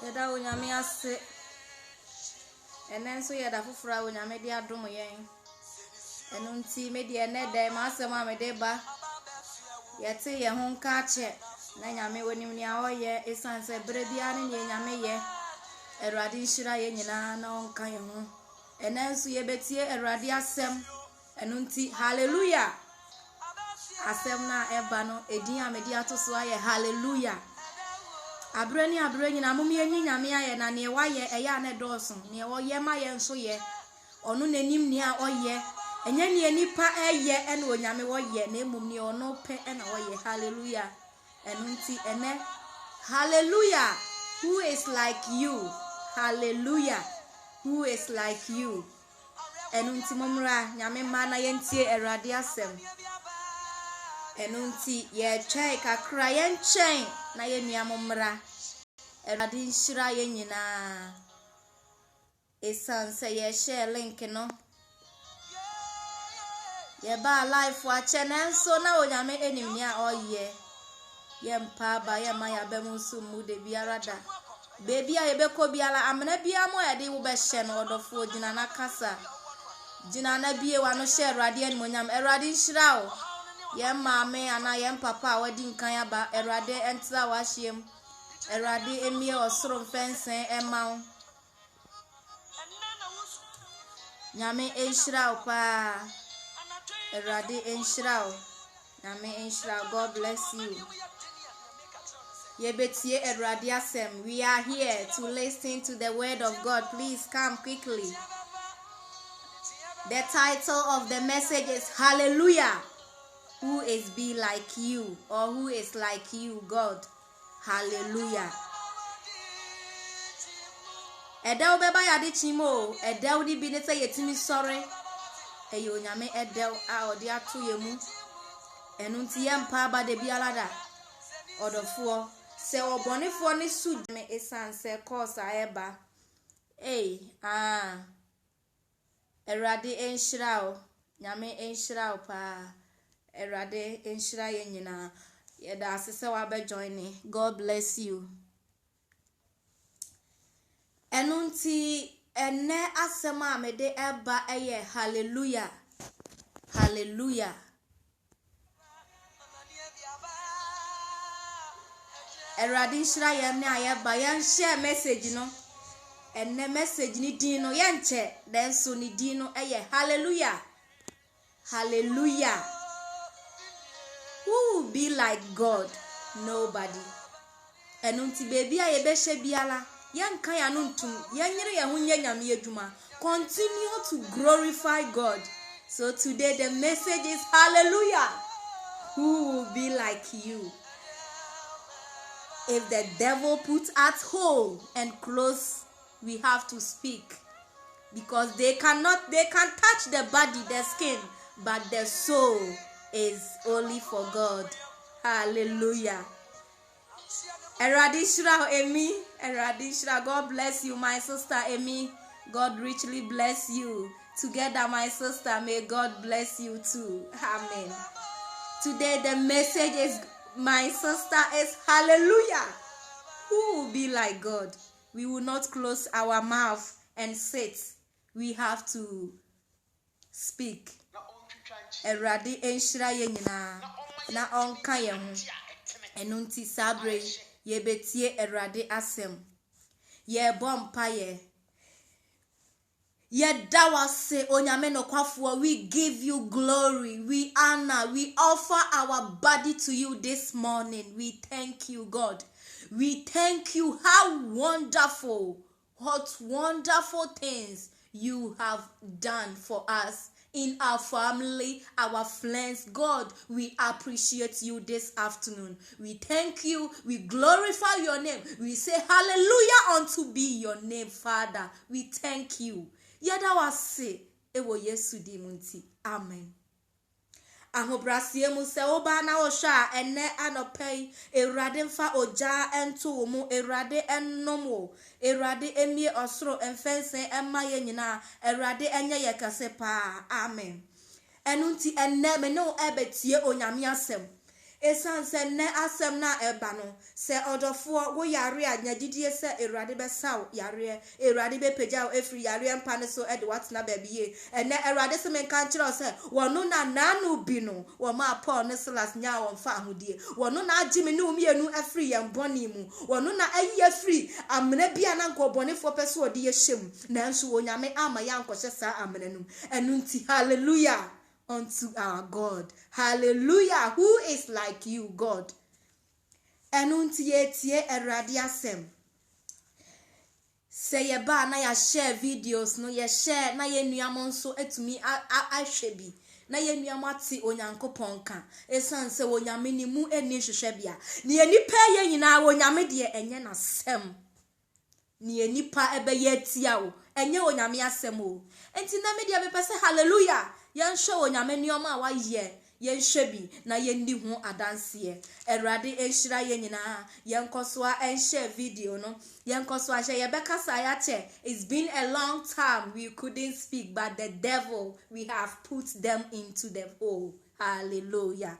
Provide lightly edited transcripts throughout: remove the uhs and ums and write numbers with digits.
Yeda onyame ase. Enenso yeda fufura onyame de adom yen. Enu nti me de ene da ma asem a me de ba. Yete ye ho nka che na nyame wonim ni a oye esanse bre bia ne ye nyame ye. Erade nhira ye nyina na onka ye ho. Enenso ye betie erade asem. Enu nti hallelujah. Asem na eba no edin a me de atoso aye hallelujah. Abrani nyina mumye nyame aye na ne waye eya na doson ne woye ma ye nso ye onu nanim ni a oye enye ne nipa eye ene onyame woye na emum ne ono pe ena woye hallelujah enunti ene hallelujah who is like you hallelujah who is like you enunti momra nyame ma na yentie erade asem enunti ye twai kakra ye nchen na ye nua momra erade nhira ye nyina esanse ye share link no ye ba life wa channel so na onyame enim ni a oye ye mpa ba ye ma ya ba mu so mu de biara da baby a ye be ko biara amena bia mo ye de wo be hye no odofo gina na kasa gina na bie wa no share erade anim onyam erade nhira o ye maame ana ye papa a wadi nkan aba erade entra wa hiem erade emie osoro mfensen emaw nyame enhira pa erade enhira nyame enhira God bless you ye betie erade asem we are here to listen to the word of God. Please come quickly. The title of the message is hallelujah. Who is be like you, or who is like you, God? Hallelujah. Edel beba yade chimo, edel di bi ne se yetimi sore. Eyo nyame edel a odi ato yemu. Enu nti ye mpa ba de bialada. Odofo se obonefo ne su me esanse course a eba. Erade enhira o, nyame enhira o pa. Erade enhira ye nyina. Yeda asese wa be join. God bless you. Enunti ene asema me de eba eye hallelujah. Hallelujah. Erade nhira ye ne ayeba yan share message no. Ene message ni din no ye nche den so ni din no eye hallelujah. Hallelujah. Who will be like God? Nobody. Enunti baby a ye be hye biala yanka ya no ntum yanyere ye ho nyanyame adwuma. Continue to glorify God. So today the message is hallelujah. Who will be like you? If the devil puts us whole and close, we have to speak. Because they can touch the body, the skin, but the soul is only for God. Hallelujah. Eradishra Emi, Eradishra, God bless you, my sister Emi. God richly bless you. Together, my sister, may God bless you too. Amen. Today, the message is, my sister, is hallelujah. Who will be like God? We will not close our mouth and sit. We have to speak. Erade enhira ye nyina na onka ye ho. Enunti sabre ye betie erade asem. Ye bompa ye. Ye dawase onyame nokwafo. We give you glory. We honor. We offer our body to you this morning. We thank you, God. We thank you. How wonderful. What wonderful things you have done for us. In our family, our friends, God, we appreciate you this afternoon. We thank you. We glorify your name. We say hallelujah unto be your name, Father. We thank you. Yada wase ewo Yesu di munti. Amen. Ahobrasie mu se oba na ohwa ene anopei erade mfa oja ento mu erade ennomo erade emie osoro emfensen emma ye nyina erade enye ye kase pa. Amen. Enunti enne me no ebetie onyame asem esan se ne asem na eba no se odofo wo yare a nyagidie se Awurade besaw yare Awurade be pagyaw efri yare mpa ne so e de watena ba biye ene Awurade se men kan kire se wono na nanu bi no wo ma Paul ne Silas nya wo mfa ahodie wono na agime ne umienu afri ye mboni mu wono na ayi afri amena bia na nkobonefo pese odi ye hyem nanso onyame ama ya nkɔhye saa amena num enu nti hallelujah unto our God. Hallelujah. Who is like you, God? Enunti tie Awurade asem. Say ye ba na ya share videos no ye share na ye nuamon so etumi ahwe bi. Na ye nuamo ati Onyankopɔn ka. Esan se onyame ni mu eni hwehwe bia. Ne nipa ye nyina onyame de enye na sem. Ne nipa ebe ye tia o. Enye onyame asem o. Enti na me dia be pese hallelujah. Yen show onyame nioma wa ye yen hwebi na yen di ho adanse Awurade enhyira yen nyina yen kosoa enhye video no yen kosoa hye ye bekasa ya che. It's been a long time we couldn't speak, but the devil we have put them into the hole. Hallelujah.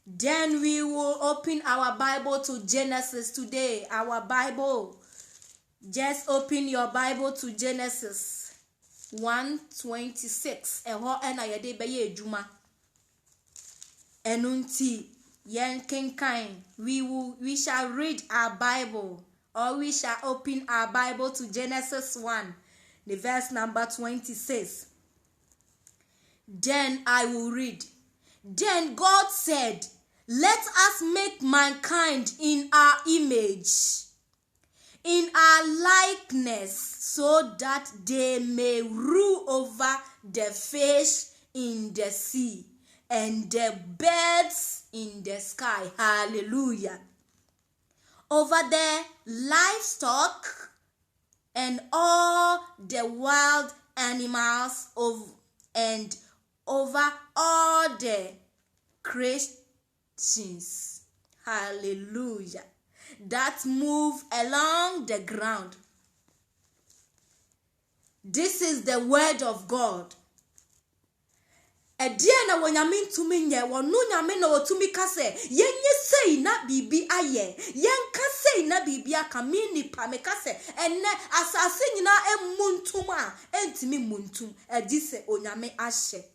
Then we will open our Bible to Genesis today. Our Bible, just open your Bible to Genesis 1:26 eho ena yede beye ejuma enunti yen kenkan we shall read our Bible, or we shall open our Bible to Genesis 1, the verse number 26. Then I will read. Then God said, let us make mankind in our image, in our likeness, so that they may rule over the fish in the sea and the birds in the sky. Hallelujah. Over the livestock and all the wild animals and over all the creatures. Hallelujah. That move along the ground. This is the word of God. Edie na wonyame ntumi nye wonu nyame na otumi kase yenye sei na bibi aye yenka sei na bibi aka mini pa me kase enne asase nyina emuntum a entimi muntum edise onyame ahye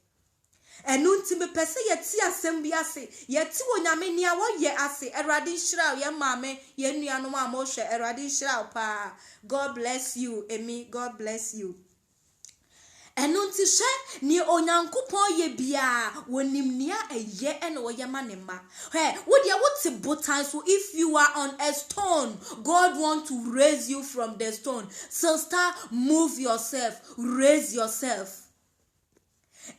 enu ntimi pese yeti asem bi ase yeti onyame ni awoye ase Awurade nhyira ye maame ye nuanom a mo hwe Awurade nhyira pa. God bless you Emi, God bless you. Enunti hwe ni Onyankopɔn ye bia wonim nia eye ene wo ye manema he wo de wote botan so if you are on a stone, God want to raise you from the stone. So start, move yourself, raise yourself.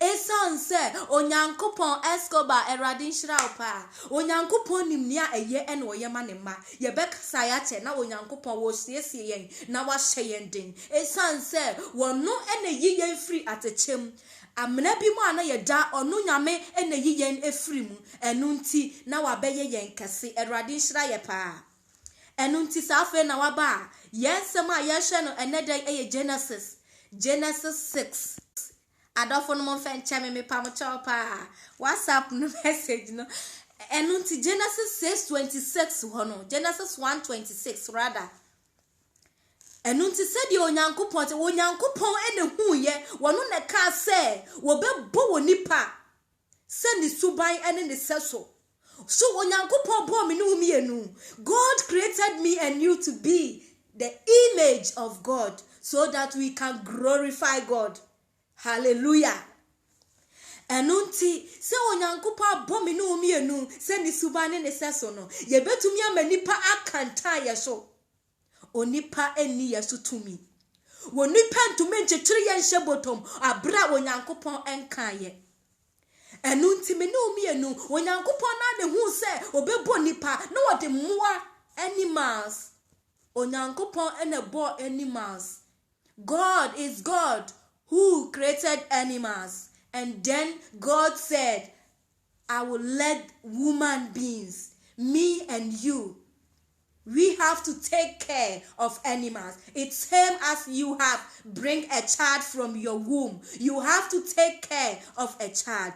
Esan se Onyankopɔn Escobar Awurade nhyira pa. Onyankopɔn nim nia eye ene wo ye manema ye bekasa ya che na Onyankopɔn wo siesie yen na wa hye yen den. Esan se wono ene yi yen free atechem amena bi mu ana ye da onu nyame ene yi yen efri mu enu nti na wa beye yen kese. Awurade nhyira ye pa. Enu nti safe na wa ba yensem a ye hwe no eneda eye Genesis 6. Adolfo no mo fen cheme me pa mo chopa WhatsApp no message no enunti Genesis 6:26 ho no Genesis 1:26 rather enunti said the Onyankopɔn ene hu ye wono ne ka se wo bebo wonipa se ni suban ene ne seso so Onyankopɔn bo me no mienu. God created me and you to be the image of God so that we can glorify God. Hallelujah. Enunti se Onyankopɔn abomi no mienu se ni subane ne seso no ye betumi amanipa akanta ye so onipa eni ye so tumi wonipa ntumi nchechiri ye nhye botom abra Onyankopɔn enka ye enunti me no mienu Onyankopɔn na ne hu se obebo nipa na wode mmoa animals. Onyankopɔn ene bo animals. God is God who created animals. And then God said, I will let human beings, me and you, we have to take care of animals. It's same as you have bring a child from your womb. You have to take care of a child.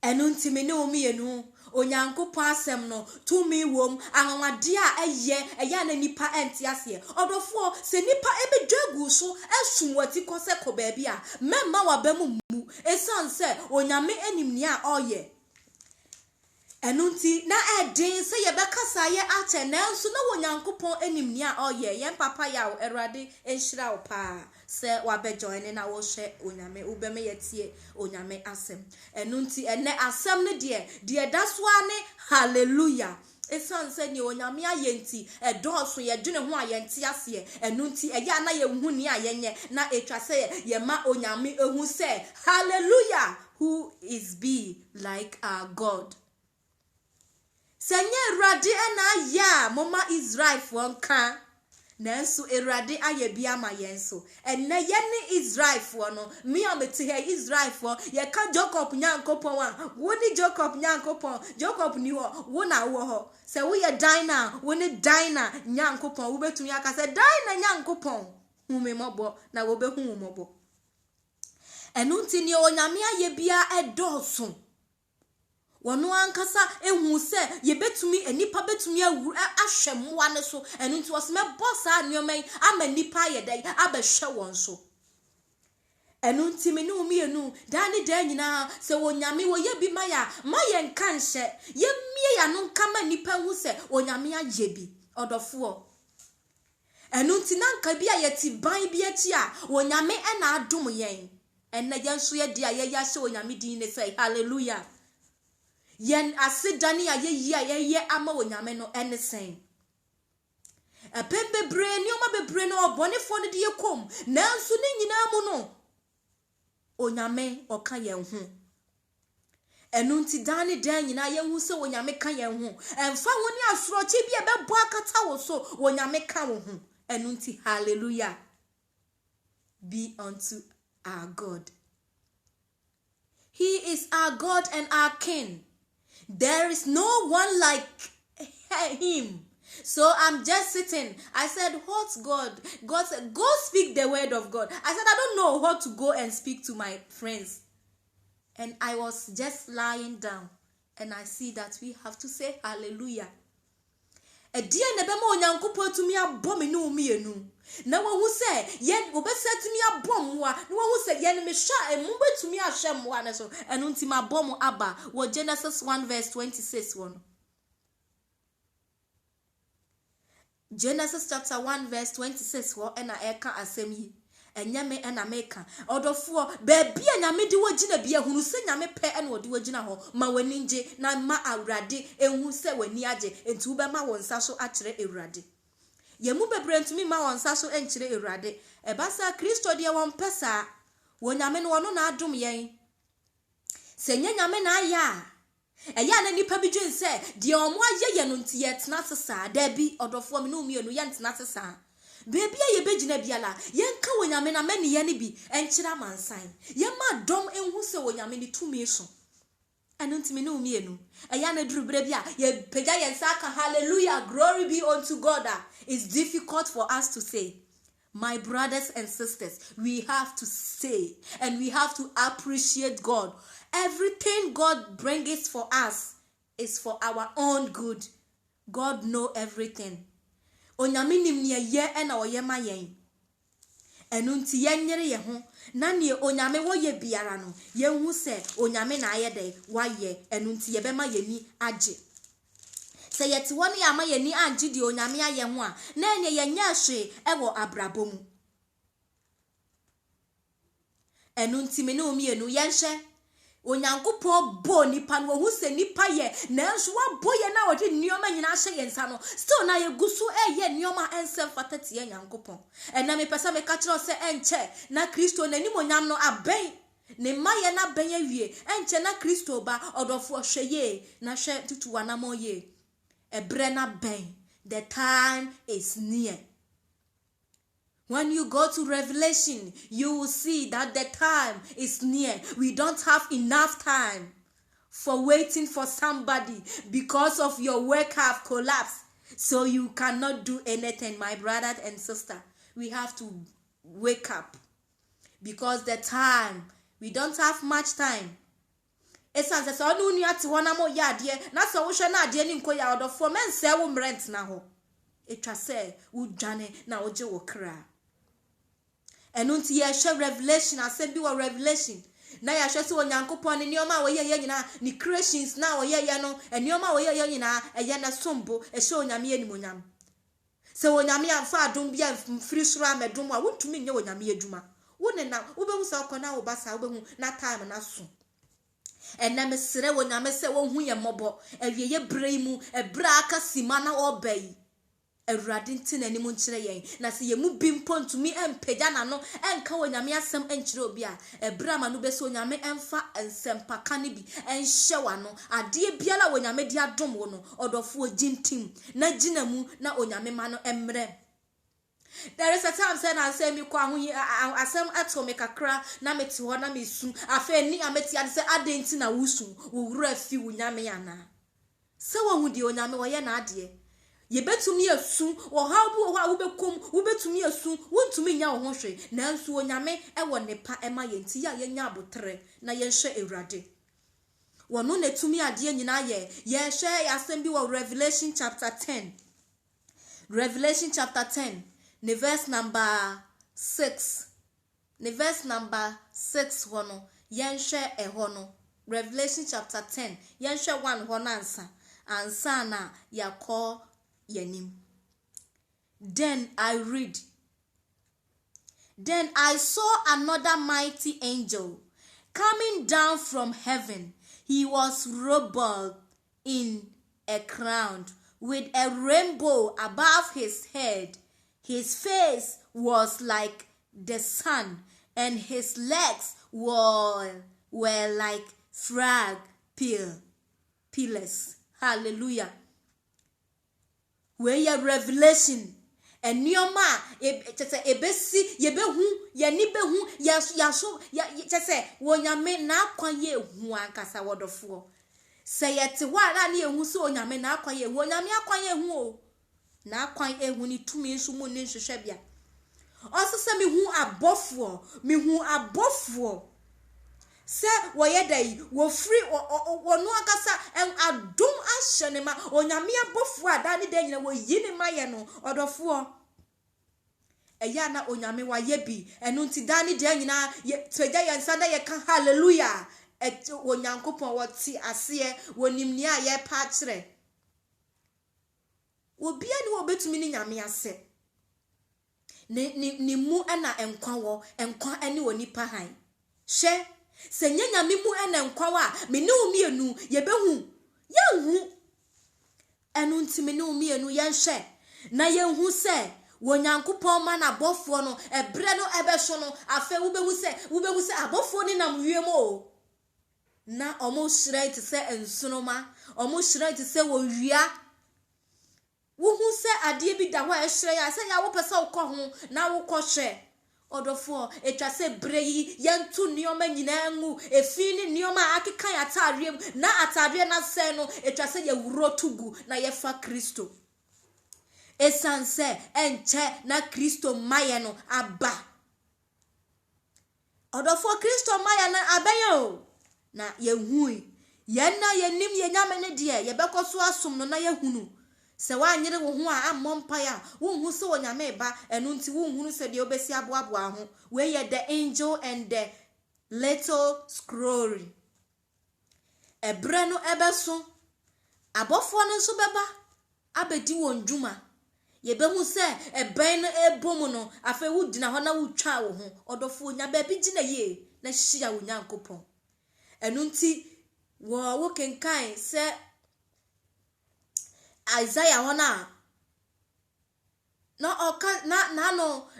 Enunti me ne omienu onyankopon asem no tumi wom anwade a eye na nipa enti ase odofo se nipa ebedwagu so esumwati kose ko baabi a memma wabam mu esan se onyame enimni a oye enunti na edin se yebekasa ye ache na nso na onyankopon enimni a oye yen papa ya erade enhira wo pa se wabe join na wo hwe onyame ubeme yetie onyame asem enunti ene asem ne de daswa ne hallelujah esan se ni onyame ayenti edoso ye dwene ho ayenti ase enunti eya na ye hu ni ayenye na etwa se ye ma onyame ehu se hallelujah who is be like our God. Senye erade na ya mama Israel fo nka nanso erade aye bia ma yenso enne ye ne Israel fo no me amete he Israel fo ye ka Jacob nyankopon a woni Jacob nyankopon Jacob ni ho wo na wo ho se wo ye Dina woni Dina nyankopon wo betumi aka se Dina nyankopon hu me mobo na wo be hu mobo enunti ni onyame aye bia edoso wono ankasa ehu se ye betumi enipa betumi ahwemwa ne so enu nti wose me bossa nyoman ama nipa ye dai abehwe won so enu nti me ne omienu dani dan nyina se wonyame wo ye bi maye nka nhye ye mie ya no nka ma nipa hu se onyame aye bi odofo enu nti na nka bi ayeti ban bi achi a wonyame na adom yen enne ye nso ye dia ye ya hye wonyame din ne say hallelujah. Yen asidani ye ama wonyame no enesen epembe bre ni oma bebre no obonefo ne de kom nanso ne nyina mu no onyame oka yen ho enu nti dani dan nyina ye hu se wonyame ka yen ho emfa woni asorochi bi ebebo akata wo so wonyame ka wo ho enu nti hallelujah be unto our God. He is our God and our King. There is no one like him. So I'm just sitting. I said, what's God? God said, go speak the word of God. I said, I don't know how to go and speak to my friends. And I was just lying down. And I see that we have to say hallelujah. A dear nebemo onyankopon to me abom no mienu. Na wo hu se yen obeset mi abom wa na wo hu se yen me hwa emu betumi ahwem wa na so enu nti mabom aba wo Genesis 1 verse 26 won. Genesis chapter 1 verse 26 wo na eka asem yi enyame na meka odofo ba bia nyame de wagina bia hunu se nyame pe na wode wagina ho ma wani nje na ma awrade ehu se wani age enti wo be ma wonsa so akere ewrade yemu bebre ntumi ma wonsa so enkire ewrade ebasa Kristo de won pesa wonyame no wono na adom yen se nyame na aya eya na nipa bi dwen se de omo aye ye no ntie tena sesa da bi odofo me no mienu ye ntena sesa bebi ye begina biala yenka wonyame na mani ye ne bi enkyira mansan ye ma dom enhu se wonyame ni tumi so anu ntimi ne umienu eya na duru bre bia ye pega ye saka hallelujah glory be unto God. It's difficult for us to say. My brothers and sisters, we have to say and we have to appreciate God. Everything God brings for us is for our own good. God know everything. Onyame nim ne ye na oyema yen enu nti yenyere ye ho na ne onyame wo ye biara no ye hu se onyame na aye dai wa ye enu nti ye be ma ye ni age se yeti woni ama ye ni age di onyame aye ho a na enye ye nya hwe ewo abrabom enu nti me ne omienu ye nhwe onyankopon bo nipa no hu se nipa ye nanso wa bo ye na wodi nioma nyina hye ye nsa no still na ye gusu ye nioma ensem fatati ye nyankopon ena me pesa me ka kiro se enche na Kristo na nimonyam no aben ne maye na ben awie enche na Kristo ba odofo hwe ye na hwe tutuwa na mo ye ebre na ben the time is near. When you go to Revelation, you will see that the time is near. We don't have enough time for waiting for somebody because of your work have collapsed. So you cannot do anything, my brother and sister. We have to wake up because the time, we don't have much time. esan se onu unu ate ho na mo ya ade na se wo hwe na ade ni nko ya odofo men se wo mrent na ho etwa se wo dwane na wo je wo kra enunti ye hwe revelation asem bi wo revelation na ya hwe se onyankopon ne nioma wo ye nyina ni creations na wo ye no enioma wo ye nyina eye na sombo hwe onyame animonyam se onyame amfa adom bia mfiri soro amedom a wontumi nye onyame adwuma wone na wobehu se okona wo basa wobehu na time na so ena mesere onyame se wo hu ye mobo awieye breimu ebra aka sima na obai Awurade ntina ni mu nkyere yen na se ye mu bimpo ntumi empagya na no enka onyame asem enkyere obi a ebra ma no be so onyame emfa ensempaka ne bi enhye wa no ade biala onyame di adom wo no odofo ogintim na gina mu na onyame ma no emre. There is a time said I say me kwa hu asem ato me kakra na meti ho na mesu afa ni ameti ade se adenti na wusu wo wura fi onyame yana se wo hu di onyame wo ye na ade ye betumi asu wo ha bu wo bekom wo betumi asu wontumi nya wo ho hwe nanso onyame ewo nepa ema ye nti ya ye nya abotre na ye hwe Awurade wono netumi ade nyina ye hwe asem bi wo Revelation chapter 10 Revelation chapter 10 ne verse number 6 ne verse number 6 hono yenhwe ehono Revelation chapter 10 yenhwe 1 hono ansa na yakọ yanim. Then I saw another mighty angel coming down from heaven. He was robed in a crown with a rainbow above his head. His face was like the sun, and his legs were like frag pillars. Hallelujah. Where your revelation and nioma ebesi yebehu ye ni behu yaso say wonyame na akwaye hu ankasa wodofo say yete wa na ehu so onyame na akwaye hu onyame akwaye hu o na akwan ehu ni tumi nso mu ni nhwehwe bia oso se mi hu abofo se wo yedai wo free wonu akasa adom ahye ma onyame abofo ada ne da nyina wo yini maye no odofo eya na onyame wa yebi enu nti da ne da nyina twagya yansa da ye ka hallelujah onyankopon woti ase wonimni a ye pa kire obia ni wo betumi ni nyame ase ni mu na enkwa ene woni pa han hye se nyanyame mu ene nkwa wa me ne umienu ye behu yehu enu nti me ne umienu ye nhwe na yehu se wonyankopon ma na bofo no ebre no ebeso no afa wo behu se abofo ni nam wiem o na omo hire te se ensunoma omo hire te se wo wia wo hu se ade bi da ho a hire ya se ya wo pese wo kọ ho na wo kọ hwe odofo etwa se breyi yentu nioma nyina ngu efini nioma akikan atadrem na atadre na se no etwa se ye wuro tugu na ye fa Kristo esanse enche na Kristo maye no aba odofo Kristo maye na abayo na ye hui ye na ye nim ye nyame ne de ye bekoso asom no na ye hunu se wanyere wo ho a ammompa ya wo hu se wonyame ba enu nti wo hunu se de obesi aboabo aho we ye the angel and the little scroll ebre no ebeso abofo no nso beba abedi won dwuma ye behu se eben no ebom no afa wo dina ho na wo twa wo ho odofo nya ba bi gina ye na hia wo nyankopon enu nti wo kenkan se Isaiah hona na oka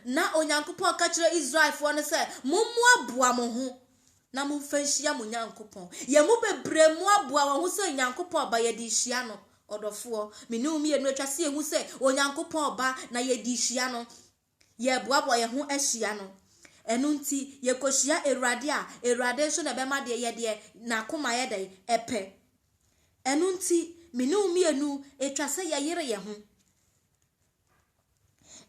na onyankopon ka kire Israel fo no se mummu aboa mo ho na mumfanhia mo nyankopon ye mu bebre mu aboa wo ho se nyankopon ba ye di hia no odofo me ne umi enu atwa se ehu se onyankopon ba na ye di hia no ye boabo ye ho ahia no enu nti ye kohia Erade so na be ma de ye de na koma ye de epe enu nti me ne umi enu etwa se ye yere ye ho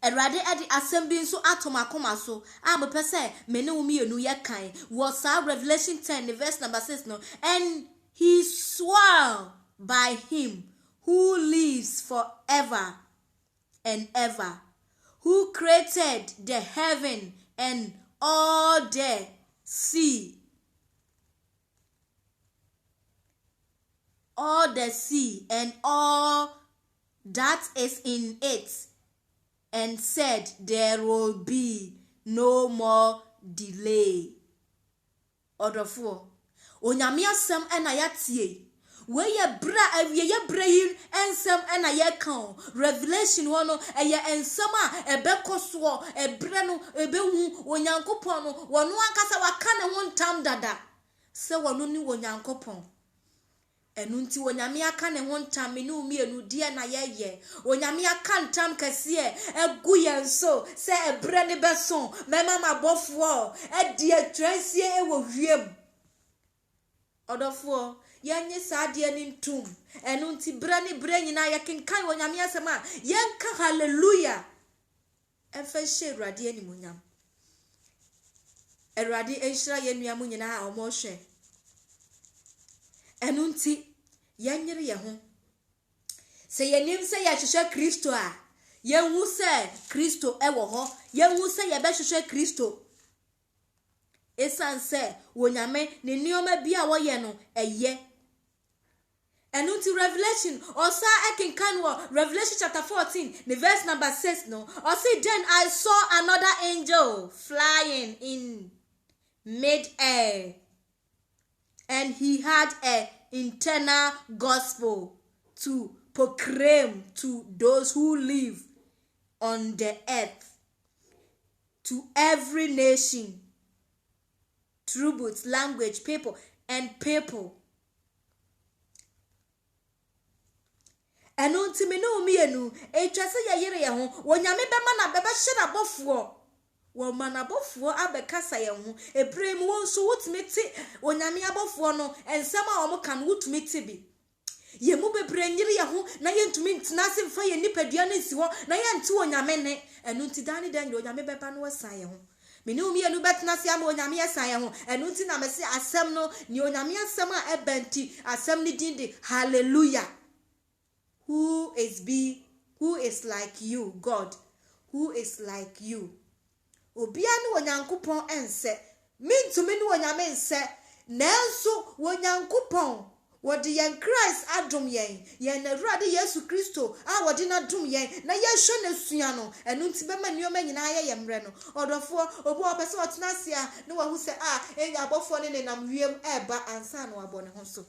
Erade adi assembly nso atomakoma so ampe se me ne umi enu ye kan was Revelation 10 verse number 6 no and he swore by him who lives forever and ever, who created the heaven and all the sea, and all that is in it, and said there will be no more delay. Odofo onyame asem ena yatie we ye bra awie ye brayin ensem ena ye kan revelation wono eye ensem a ebekoso ebre no ebehu onyankopon no wono ankasa waka ne ho ntam dada se wono ni onyankopon enu nti onyame aka ne ho ntam me no mienu die na ye onyame aka ntam kase egu yenso se ebre ne beson mema mabofo edi atransie ewo hwiem odofo yenye saade ni ntum enu nti bre ne bre nyina ye kenkan onyame asema yenka hallelujah efa hye Awurade ani munyam Awurade enhira ye nuamu nyina a omo hwe enu nti yanyere ye ho se yenim se ya hwehwe Kristo a yenhu se Kristo ewo ho yenhu se ye be hwehwe Kristo esanse wonyame ne nioma bia wo ye no eye enu nti Revelation osa ekenkan wo Revelation chapter 14 the verse number 6 no or say then I saw another angel flying in mid-air, and he had a internal gospel to proclaim to those who live on the earth, to every nation, tribute, language, people, and people. Enu nti me no mienu etwase ye yere ye ho wonyame bema na beba hye bofuo wo manabofuo abekasa ye ho ebrem won so wotmeti wonyame abofuo no ensem a wo ka no wotmeti bi ye mu bebre nyire ye ho na ye ntumi ntina se mfa ye nipadua na nsi ho na ye nti wonyame ne enu nti dani dan wonyame beba no wasan ye ho me no mienu betna se am wonyame yesan ye ho enu nti na me se asem no ni wonyame asem a ebenti asem ni dinde hallelujah. Who is like you, God? Who is like you? Obia ni wonyankopon ense mintumi ni wonyame ense nanso wonyankopon wodi yen Christ adom yen na Awurade Yesu Kristo a wodi na dom yen na yehwe na sua no enu nti bema nioma nyina ye yemre no odofo obo opese otena sia ne wahu se enya abofo ne nam wiem eba ansa no abo ne ho so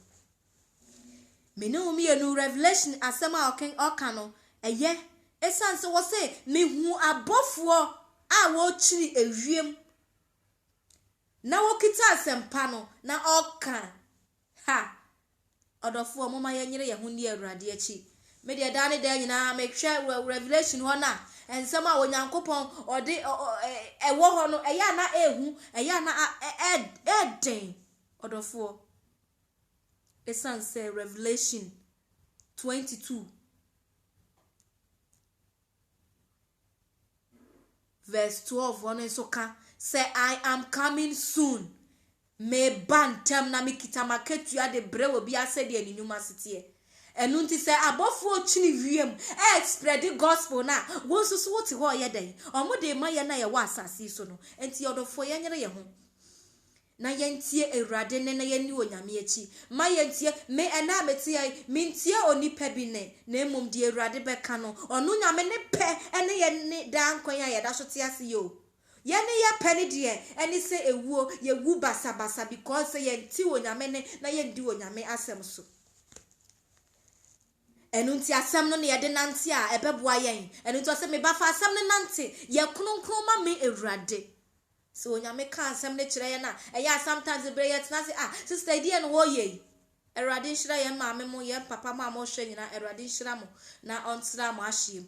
me no mienu Revelation asema oka no eye esanse wo se me hu abofo a wo chiri ewiem na wo kita asempa no na oka ha odofo mo ma yanyere ye ho ni Awurade achi me de dane da nyina me hwe Revelation ho na ensem a wonyankopon ode ewo ho no eya na ehu eya na eden odofo esanse Revelation 22 verse 12 one so ka say I am coming soon me bantem na me kitamaketua de brewo bi ase de aninuma setie enu nti say abofo chini wiem spread the gospel na wo susu wote ho ye den omo de ma ye na ye wa asase so no enti odofo ye nyere ye ho na yentie Awurade ne na yeni onyame achi ma yentie me ena metie mintie onipa bi ne na emom de Awurade beka no onu nyame ne pe ene ye ne dan kwan ya da so te ase yo yene ye pe ne de ene se ewuo ye wu basabasa because yenti onyame ne na yendi onyame asem so enu nti asem no ne ye de nante a ebeboa yen enu nti o se me ba fa asem ne nante ye kronkron ma me Awurade so onyame ka asem ne kire ye na eya sometimes bre ye tena se sister idea no wo ye Awurade nhira ye maame mo ye papa ma mo hwe nyina Awurade nhira mo na onsra mo ahyem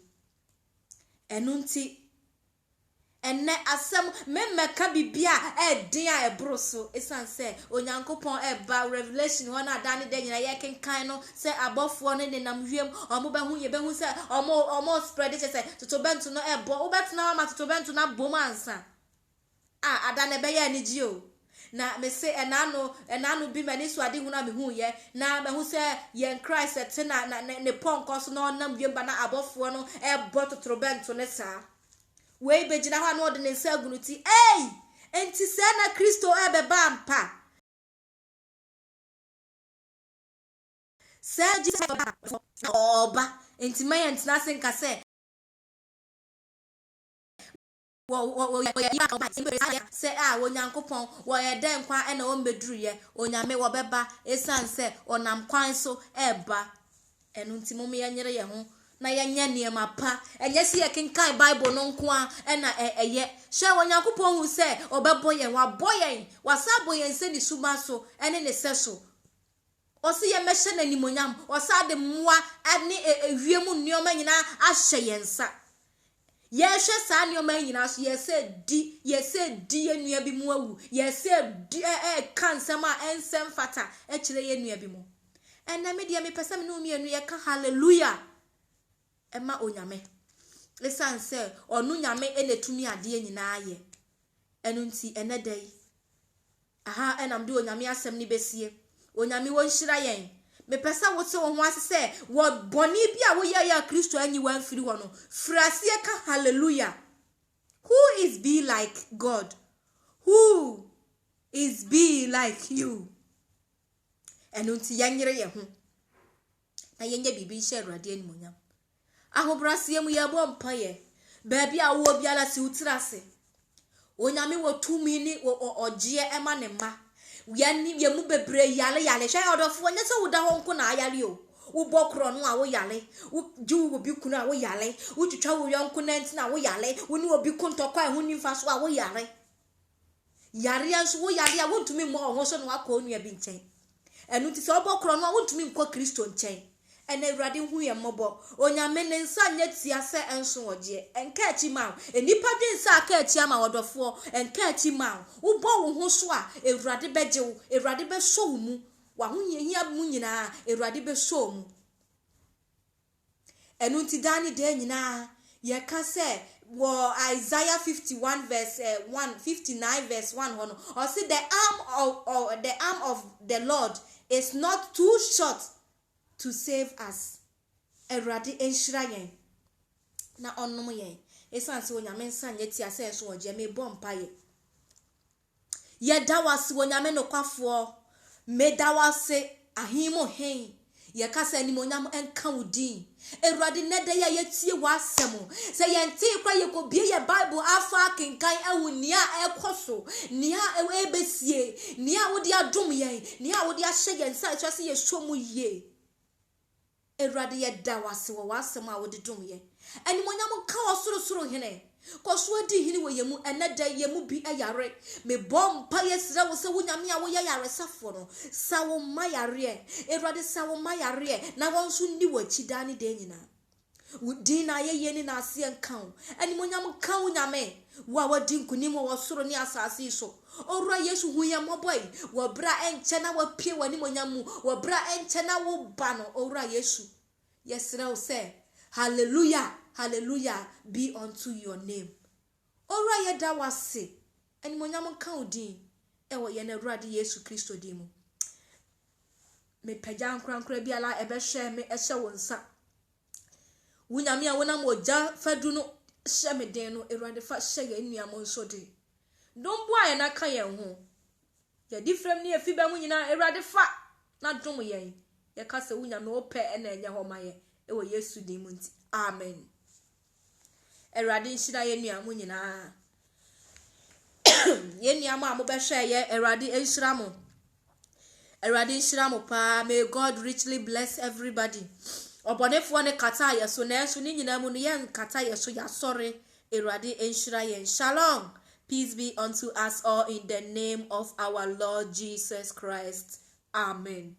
enu nti enne asem memeka bibia eden a ebro so esanse onyankopon eba Revelation ho na adane de nyina ye kenkan no se abofo no ne nam wiem omo behu ye behu se omo spread it se totobentu no ebo obetna ma totobentu na bom ansa adane be ye ni ji o na me se enano bi mani so ade hu na me hu ye na me hu se ye Christ ete na ne ponko so na onam wiem ba na abofo no e bototrobento ne sa we begina ha na ode ne nsa agunuti enti se na Kristo e be ba mpa se Jesus oba enti maye ntina se nka se say Onyankopon wo ye den kwa e na wo meduru ye onyame wo beba esan se onam kwan so eba enu ntimo me yanyere ye ho na yanya niema pa enye se ye kenkan Bible no nko a e na eye hye Onyankopon hu se obebo ye wa boyen wasa boyen se ni suba so ene ne se so osi ye mehye na nimonyam osa de mmoa ane ewiemu nneoma nyina ahye yensa yehwe sa nneoma nyina so yese di enua bi mu awu yese di kansem a ensem fata kire ye enua bi mu ena me dia me pese me no mienu ye ka hallelujah ema onyame lesan se onu nyame enetumi ade nyina aye enu nti enedai aha enam de onyame asem ni besie onyame won hira yen me pesa wote wo ho asese wo boni bi a wo ya Kristo anyi wan firi ho no frasie ka hallelujah. Who is be like God? Who is be like you? Enu nti yanyere ye ho na yenye bibi hye Awurade animonyam ahobrasie mu ye bo mpaye baabi a wo biala si utirase onyame wo tumi ni ogie ema ne ma yani ye mu bebre yale hwe odofo nye se woda ho nko na ayale o wo bokro no a wo yale wo ju wo bi kunu a wo yale wo twitwa wo yonko na ntina wo yale wo ni obi kontokwa e ho nimfa so a wo yale yare anso wo yale a wo ntumi mo ho so no akọ onu abi nchen enu ti se obokro no a wo ntumi nkọ Kristo nchen ene Awurade hu ye mmobo onyame ne nsa nya tia se enso oje enka achi ma enipa de nsa aka achi ama wodofo enka achi ma wo bo wo ho so a Awurade beje wo Awurade be so mu wa ho yehia mu nyina Awurade be so mu enu ti dani de nyina ye ka se wo Isaiah 51 verse 159 verse 1 hono or say the arm of the Lord is not too short to save us. Awurade enhira yen na onnom yen esan se onyame nsan yeti ase enso oje me bompa ye dawase onyame nokwafo me dawase ahimo hen ye kasa ni monyam enka wudin Awurade nede ya yetie wasem se yente kwa yekobie ye Bible afa kenkan ewu nia ekoso nia ebesie nia wodi adom yen nia wodi ahye yen sa twase ye somu ye Awurade ye dawase wo wasem a wodi dom ye eni monyam ka osoro hene koso adi hini wo yemu eneda yemu bi ayare me bompa yesra wo se wunyame a wo yare safo no sa wo mayare Awurade sa wo mayare na wonso ni wachida ni de nyina wudi na ye ni na ase enkan eni monyam ka wunyame wa wadi nkunim wo soro ni asase so owura Yesu hu ye moboi wo bra enche na wo pie wani monyam wo bra enche na wo ba no owura Yesu yesra wo se hallelujah. Hallelujah be unto your name. Ora ye da wase. Eni monyam kan odin. Ewo ye na Awurade Yesu Kristo din mu. Me pagya nkran bi ala ebe hwe me ehye wonsa. Wunyame a wonam oja fadu no hye me den no Awurade fa hye ye nuam nso de. Dombo aye na kan ye ho. Ye difrem ne afi ba mu nyina Awurade fa na dom ye. Ye ka se wunyame ope na enye ho maye. Ewo Yesu din mu nti. Amen. Awurade nhyira ye nuam nyina. Ye nuam a mo be hwe ye Awurade nhyira mo. Awurade nhyira mo pa. May God richly bless everybody. Obonefo ne kata ye so na enso ni nyina mu no ye kata ye so ya sorry. Awurade nhyira ye. Shalom. Peace be unto us all in the name of our Lord Jesus Christ. Amen.